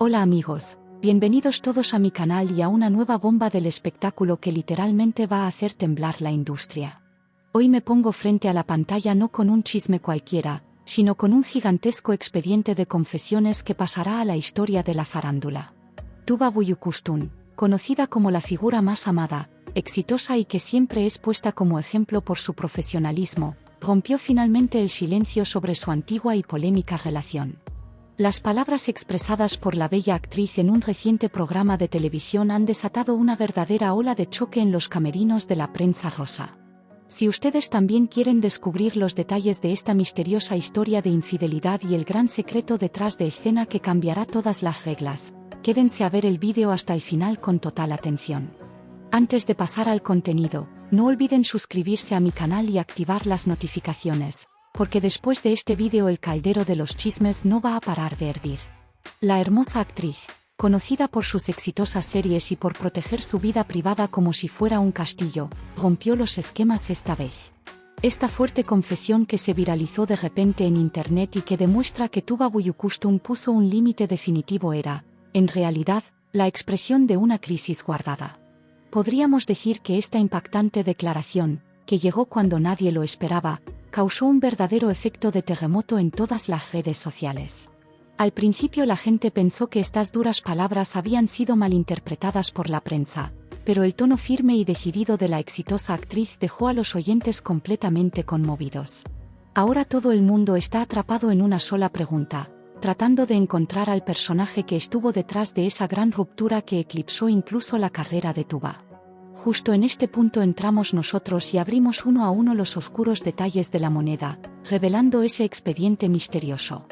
Hola amigos, bienvenidos todos a mi canal y a una nueva bomba del espectáculo que literalmente va a hacer temblar la industria. Hoy me pongo frente a la pantalla no con un chisme cualquiera, sino con un gigantesco expediente de confesiones que pasará a la historia de la farándula. Tuba Büyüküstün, conocida como la figura más amada, exitosa y que siempre es puesta como ejemplo por su profesionalismo, rompió finalmente el silencio sobre su antigua y polémica relación. Las palabras expresadas por la bella actriz en un reciente programa de televisión han desatado una verdadera ola de choque en los camerinos de la prensa rosa. Si ustedes también quieren descubrir los detalles de esta misteriosa historia de infidelidad y el gran secreto detrás de escena que cambiará todas las reglas, quédense a ver el vídeo hasta el final con total atención. Antes de pasar al contenido, no olviden suscribirse a mi canal y activar las notificaciones, porque después de este vídeo el caldero de los chismes no va a parar de hervir. La hermosa actriz, conocida por sus exitosas series y por proteger su vida privada como si fuera un castillo, rompió los esquemas esta vez. Esta fuerte confesión que se viralizó de repente en internet y que demuestra que Tuba Büyüküstün puso un límite definitivo era, en realidad, la expresión de una crisis guardada. Podríamos decir que esta impactante declaración, que llegó cuando nadie lo esperaba, causó un verdadero efecto de terremoto en todas las redes sociales. Al principio la gente pensó que estas duras palabras habían sido malinterpretadas por la prensa, pero el tono firme y decidido de la exitosa actriz dejó a los oyentes completamente conmovidos. Ahora todo el mundo está atrapado en una sola pregunta, tratando de encontrar al personaje que estuvo detrás de esa gran ruptura que eclipsó incluso la carrera de Tuba. Justo en este punto entramos nosotros y abrimos uno a uno los oscuros detalles de la moneda, revelando ese expediente misterioso.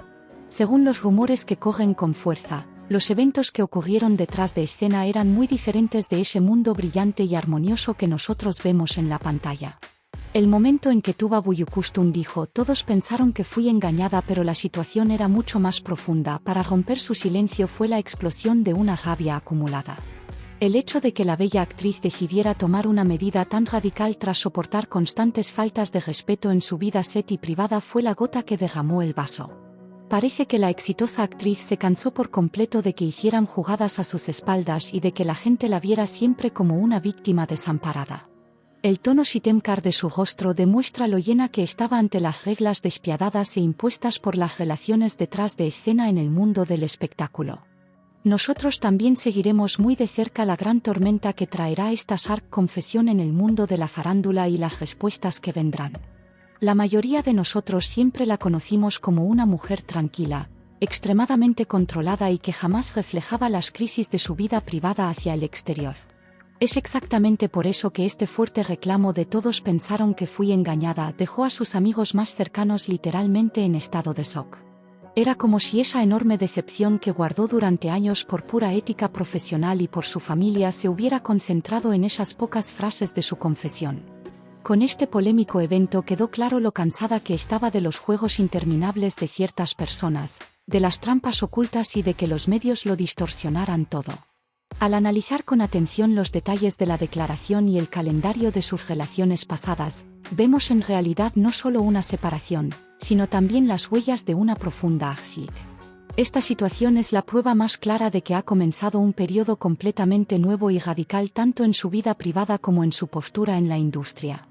Según los rumores que corren con fuerza, los eventos que ocurrieron detrás de escena eran muy diferentes de ese mundo brillante y armonioso que nosotros vemos en la pantalla. El momento en que Tuba Büyüküstün dijo "todos pensaron que fui engañada pero la situación era mucho más profunda" para romper su silencio fue la explosión de una rabia acumulada. El hecho de que la bella actriz decidiera tomar una medida tan radical tras soportar constantes faltas de respeto en su vida set y privada fue la gota que derramó el vaso. Parece que la exitosa actriz se cansó por completo de que hicieran jugadas a sus espaldas y de que la gente la viera siempre como una víctima desamparada. El tono sitemkar de su rostro demuestra lo llena que estaba ante las reglas despiadadas e impuestas por las relaciones detrás de escena en el mundo del espectáculo. Nosotros también seguiremos muy de cerca la gran tormenta que traerá esta sharp confesión en el mundo de la farándula y las respuestas que vendrán. La mayoría de nosotros siempre la conocimos como una mujer tranquila, extremadamente controlada y que jamás reflejaba las crisis de su vida privada hacia el exterior. Es exactamente por eso que este fuerte reclamo de "todos pensaron que fui engañada" dejó a sus amigos más cercanos literalmente en estado de shock. Era como si esa enorme decepción que guardó durante años por pura ética profesional y por su familia se hubiera concentrado en esas pocas frases de su confesión. Con este polémico evento quedó claro lo cansada que estaba de los juegos interminables de ciertas personas, de las trampas ocultas y de que los medios lo distorsionaran todo. Al analizar con atención los detalles de la declaración y el calendario de sus relaciones pasadas, vemos en realidad no solo una separación, sino también las huellas de una profunda aşk. Esta situación es la prueba más clara de que ha comenzado un periodo completamente nuevo y radical tanto en su vida privada como en su postura en la industria.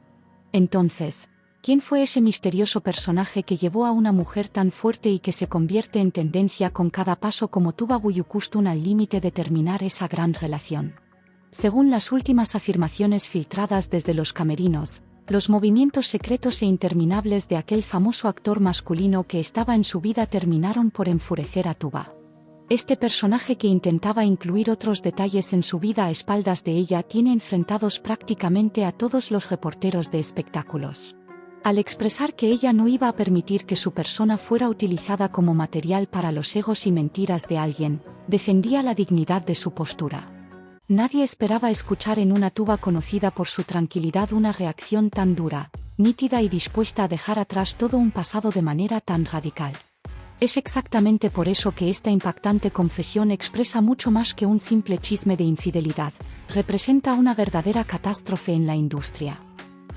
Entonces, ¿quién fue ese misterioso personaje que llevó a una mujer tan fuerte y que se convierte en tendencia con cada paso como Tuba Büyüküstün al límite de terminar esa gran relación? Según las últimas afirmaciones filtradas desde los camerinos, los movimientos secretos e interminables de aquel famoso actor masculino que estaba en su vida terminaron por enfurecer a Tuba. Este personaje que intentaba incluir otros detalles en su vida a espaldas de ella tiene enfrentados prácticamente a todos los reporteros de espectáculos. Al expresar que ella no iba a permitir que su persona fuera utilizada como material para los egos y mentiras de alguien, defendía la dignidad de su postura. Nadie esperaba escuchar en una Tuba conocida por su tranquilidad una reacción tan dura, nítida y dispuesta a dejar atrás todo un pasado de manera tan radical. Es exactamente por eso que esta impactante confesión expresa mucho más que un simple chisme de infidelidad, representa una verdadera catástrofe en la industria.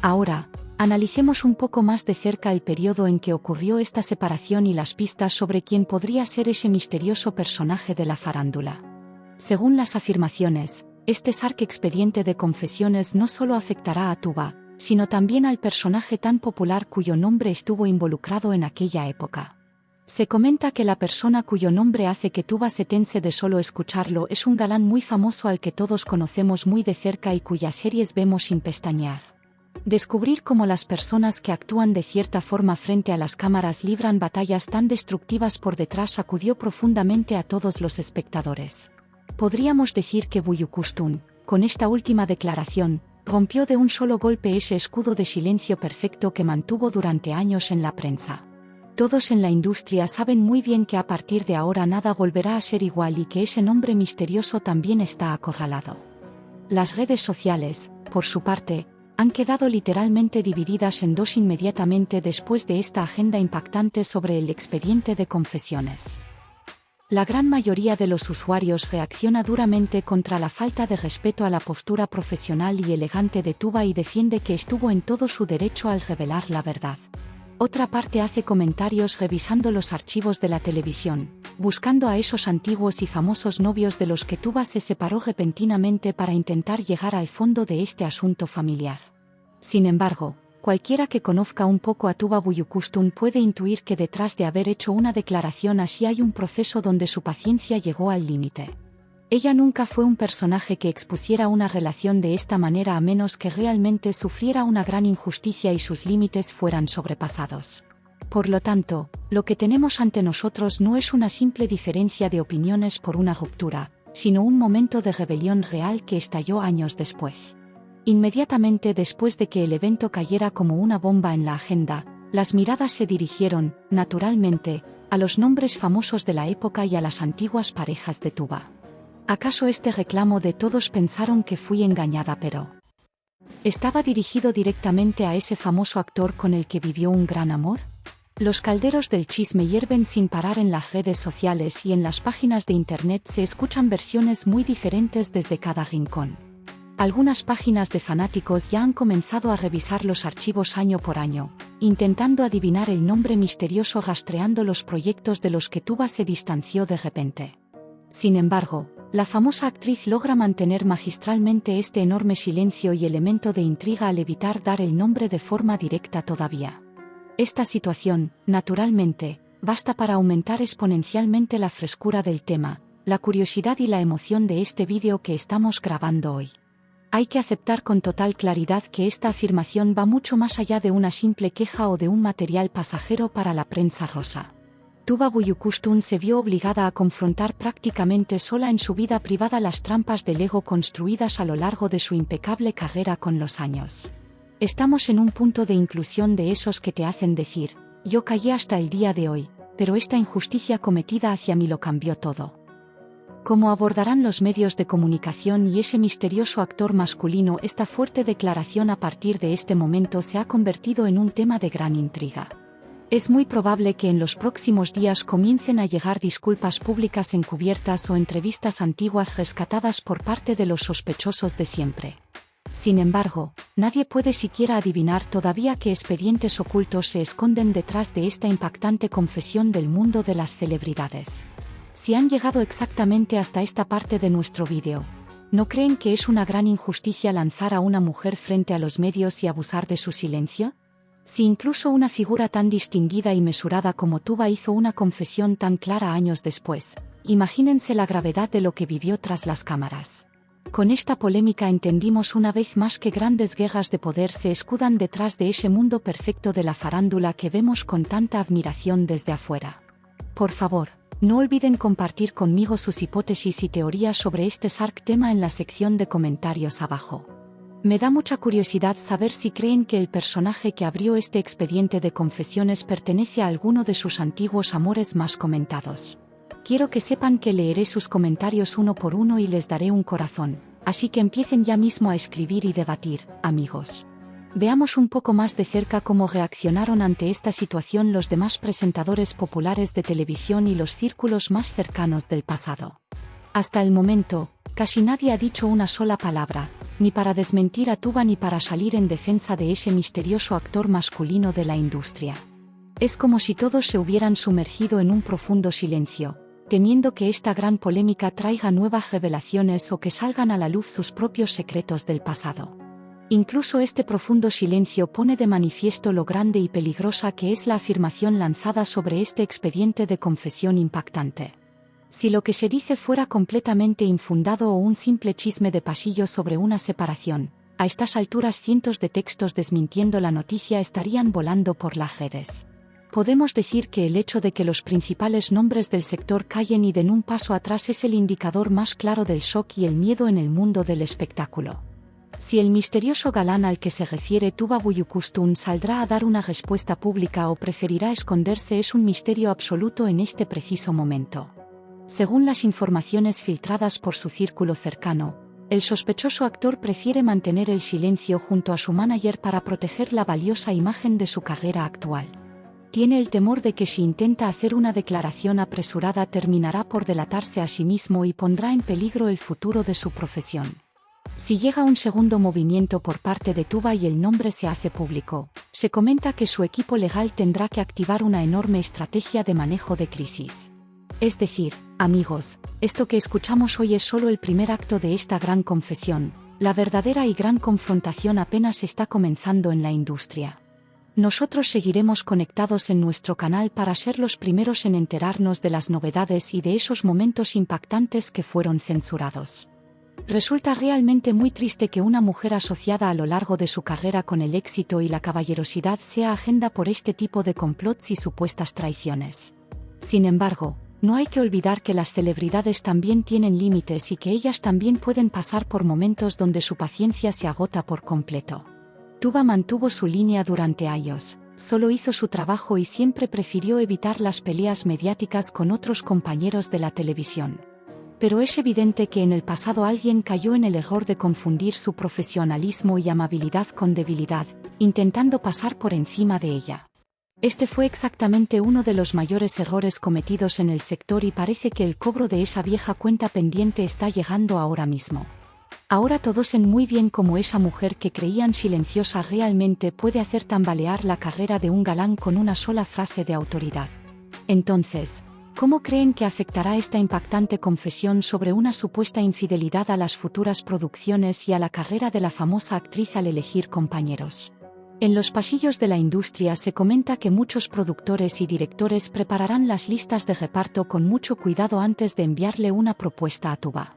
Ahora, Analicemos un poco más de cerca el periodo en que ocurrió esta separación y las pistas sobre quién podría ser ese misterioso personaje de la farándula. Según las afirmaciones, este Sark expediente de confesiones no solo afectará a Tuba, sino también al personaje tan popular cuyo nombre estuvo involucrado en aquella época. Se comenta que la persona cuyo nombre hace que Tuba se tense de solo escucharlo es un galán muy famoso al que todos conocemos muy de cerca y cuyas series vemos sin pestañear. Descubrir cómo las personas que actúan de cierta forma frente a las cámaras libran batallas tan destructivas por detrás sacudió profundamente a todos los espectadores. Podríamos decir que Buyukustun, con esta última declaración, rompió de un solo golpe ese escudo de silencio perfecto que mantuvo durante años en la prensa. Todos en la industria saben muy bien que a partir de ahora nada volverá a ser igual y que ese nombre misterioso también está acorralado. Las redes sociales, por su parte, han quedado literalmente divididas en dos inmediatamente después de esta agenda impactante sobre el expediente de confesiones. La gran mayoría de los usuarios reacciona duramente contra la falta de respeto a la postura profesional y elegante de Tuba y defiende que estuvo en todo su derecho al revelar la verdad. Otra parte hace comentarios revisando los archivos de la televisión, buscando a esos antiguos y famosos novios de los que Tuba se separó repentinamente para intentar llegar al fondo de este asunto familiar. Sin embargo, cualquiera que conozca un poco a Tuba Buyukustun puede intuir que detrás de haber hecho una declaración así hay un proceso donde su paciencia llegó al límite. Ella nunca fue un personaje que expusiera una relación de esta manera a menos que realmente sufriera una gran injusticia y sus límites fueran sobrepasados. Por lo tanto, lo que tenemos ante nosotros no es una simple diferencia de opiniones por una ruptura, sino un momento de rebelión real que estalló años después. Inmediatamente después de que el evento cayera como una bomba en la agenda, las miradas se dirigieron, naturalmente, a los nombres famosos de la época y a las antiguas parejas de Tuba. ¿Acaso este reclamo de todos pensaron que fui engañada pero estaba dirigido directamente a ese famoso actor con el que vivió un gran amor? Los calderos del chisme hierven sin parar en las redes sociales y en las páginas de internet se escuchan versiones muy diferentes desde cada rincón. Algunas páginas de fanáticos ya han comenzado a revisar los archivos año por año, intentando adivinar el nombre misterioso rastreando los proyectos de los que Tuba se distanció de repente. Sin embargo, la famosa actriz logra mantener magistralmente este enorme silencio y elemento de intriga al evitar dar el nombre de forma directa todavía. Esta situación, naturalmente, basta para aumentar exponencialmente la frescura del tema, la curiosidad y la emoción de este vídeo que estamos grabando hoy. Hay que aceptar con total claridad que esta afirmación va mucho más allá de una simple queja o de un material pasajero para la prensa rosa. Tuba Buyukustun se vio obligada a confrontar prácticamente sola en su vida privada las trampas del ego construidas a lo largo de su impecable carrera con los años. Estamos en un punto de inclusión de esos que te hacen decir, yo callé hasta el día de hoy, pero esta injusticia cometida hacia mí lo cambió todo. ¿Cómo abordarán los medios de comunicación y ese misterioso actor masculino esta fuerte declaración a partir de este momento se ha convertido en un tema de gran intriga? Es muy probable que en los próximos días comiencen a llegar disculpas públicas encubiertas o entrevistas antiguas rescatadas por parte de los sospechosos de siempre. Sin embargo, nadie puede siquiera adivinar todavía qué expedientes ocultos se esconden detrás de esta impactante confesión del mundo de las celebridades. Si han llegado exactamente hasta esta parte de nuestro vídeo, ¿no creen que es una gran injusticia lanzar a una mujer frente a los medios y abusar de su silencio? Si incluso una figura tan distinguida y mesurada como Tuba hizo una confesión tan clara años después, imagínense la gravedad de lo que vivió tras las cámaras. Con esta polémica entendimos una vez más que grandes guerras de poder se escudan detrás de ese mundo perfecto de la farándula que vemos con tanta admiración desde afuera. Por favor, no olviden compartir conmigo sus hipótesis y teorías sobre este Sark tema en la sección de comentarios abajo. Me da mucha curiosidad saber si creen que el personaje que abrió este expediente de confesiones pertenece a alguno de sus antiguos amores más comentados. Quiero que sepan que leeré sus comentarios uno por uno y les daré un corazón, así que empiecen ya mismo a escribir y debatir, amigos. Veamos un poco más de cerca cómo reaccionaron ante esta situación los demás presentadores populares de televisión y los círculos más cercanos del pasado. Hasta el momento, Casi nadie ha dicho una sola palabra, ni para desmentir a Tuba ni para salir en defensa de ese misterioso actor masculino de la industria. Es como si todos se hubieran sumergido en un profundo silencio, temiendo que esta gran polémica traiga nuevas revelaciones o que salgan a la luz sus propios secretos del pasado. Incluso este profundo silencio pone de manifiesto lo grande y peligrosa que es la afirmación lanzada sobre este expediente de confesión impactante. Si lo que se dice fuera completamente infundado o un simple chisme de pasillo sobre una separación, a estas alturas cientos de textos desmintiendo la noticia estarían volando por las redes. Podemos decir que el hecho de que los principales nombres del sector callen y den un paso atrás es el indicador más claro del shock y el miedo en el mundo del espectáculo. Si el misterioso galán al que se refiere Tuba Büyüküstün saldrá a dar una respuesta pública o preferirá esconderse es un misterio absoluto en este preciso momento. Según las informaciones filtradas por su círculo cercano, el sospechoso actor prefiere mantener el silencio junto a su manager para proteger la valiosa imagen de su carrera actual. Tiene el temor de que si intenta hacer una declaración apresurada terminará por delatarse a sí mismo y pondrá en peligro el futuro de su profesión. Si llega un segundo movimiento por parte de Tuba y el nombre se hace público, se comenta que su equipo legal tendrá que activar una enorme estrategia de manejo de crisis. Es decir, amigos, esto que escuchamos hoy es solo el primer acto de esta gran confesión, la verdadera y gran confrontación apenas está comenzando en la industria. Nosotros seguiremos conectados en nuestro canal para ser los primeros en enterarnos de las novedades y de esos momentos impactantes que fueron censurados. Resulta realmente muy triste que una mujer asociada a lo largo de su carrera con el éxito y la caballerosidad sea agenda por este tipo de complots y supuestas traiciones. Sin embargo, no hay que olvidar que las celebridades también tienen límites y que ellas también pueden pasar por momentos donde su paciencia se agota por completo. Tuba mantuvo su línea durante años, solo hizo su trabajo y siempre prefirió evitar las peleas mediáticas con otros compañeros de la televisión. Pero es evidente que en el pasado alguien cayó en el error de confundir su profesionalismo y amabilidad con debilidad, intentando pasar por encima de ella. Este fue exactamente uno de los mayores errores cometidos en el sector y parece que el cobro de esa vieja cuenta pendiente está llegando ahora mismo. Ahora todos ven muy bien cómo esa mujer que creían silenciosa realmente puede hacer tambalear la carrera de un galán con una sola frase de autoridad. Entonces, ¿cómo creen que afectará esta impactante confesión sobre una supuesta infidelidad a las futuras producciones y a la carrera de la famosa actriz al elegir compañeros? En los pasillos de la industria se comenta que muchos productores y directores prepararán las listas de reparto con mucho cuidado antes de enviarle una propuesta a Tuba.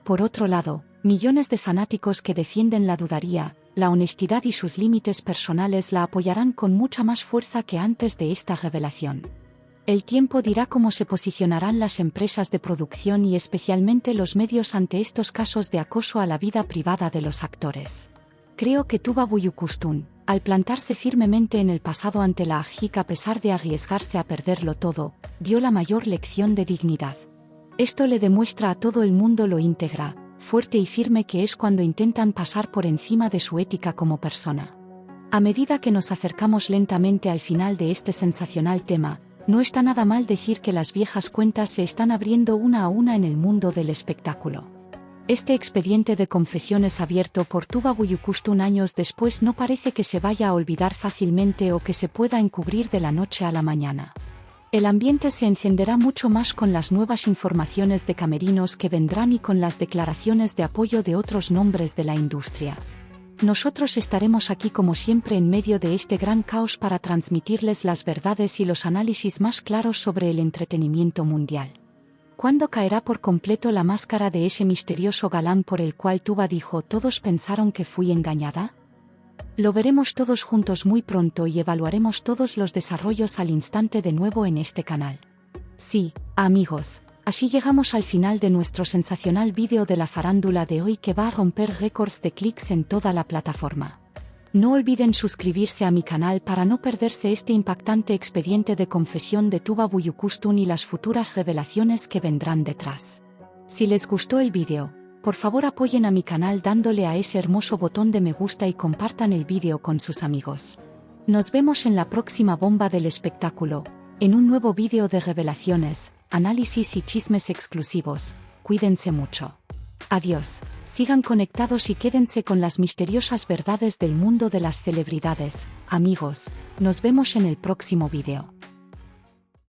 Por otro lado, millones de fanáticos que defienden la dudaría, la honestidad y sus límites personales la apoyarán con mucha más fuerza que antes de esta revelación. El tiempo dirá cómo se posicionarán las empresas de producción y especialmente los medios ante estos casos de acoso a la vida privada de los actores. Creo que Tuba Büyüküstün, al plantarse firmemente en el pasado ante la AJIC a pesar de arriesgarse a perderlo todo, dio la mayor lección de dignidad. Esto le demuestra a todo el mundo lo íntegra, fuerte y firme que es cuando intentan pasar por encima de su ética como persona. A medida que nos acercamos lentamente al final de este sensacional tema, no está nada mal decir que las viejas cuentas se están abriendo una a una en el mundo del espectáculo. Este expediente de confesiones abierto por Tuba Büyüküstün años después no parece que se vaya a olvidar fácilmente o que se pueda encubrir de la noche a la mañana. El ambiente se encenderá mucho más con las nuevas informaciones de camerinos que vendrán y con las declaraciones de apoyo de otros nombres de la industria. Nosotros estaremos aquí como siempre en medio de este gran caos para transmitirles las verdades y los análisis más claros sobre el entretenimiento mundial. ¿Cuándo caerá por completo la máscara de ese misterioso galán por el cual Tuba dijo "todos pensaron que fui engañada"? Lo veremos todos juntos muy pronto y evaluaremos todos los desarrollos al instante de nuevo en este canal. Sí, amigos. Así llegamos al final de nuestro sensacional vídeo de la farándula de hoy que va a romper récords de clics en toda la plataforma. No olviden suscribirse a mi canal para no perderse este impactante expediente de confesión de Tuba Büyüküstün y las futuras revelaciones que vendrán detrás. Si les gustó el vídeo, por favor apoyen a mi canal dándole a ese hermoso botón de me gusta y compartan el vídeo con sus amigos. Nos vemos en la próxima bomba del espectáculo, en un nuevo vídeo de revelaciones, análisis y chismes exclusivos. Cuídense mucho. Adiós, sigan conectados y quédense con las misteriosas verdades del mundo de las celebridades. Amigos, nos vemos en el próximo video.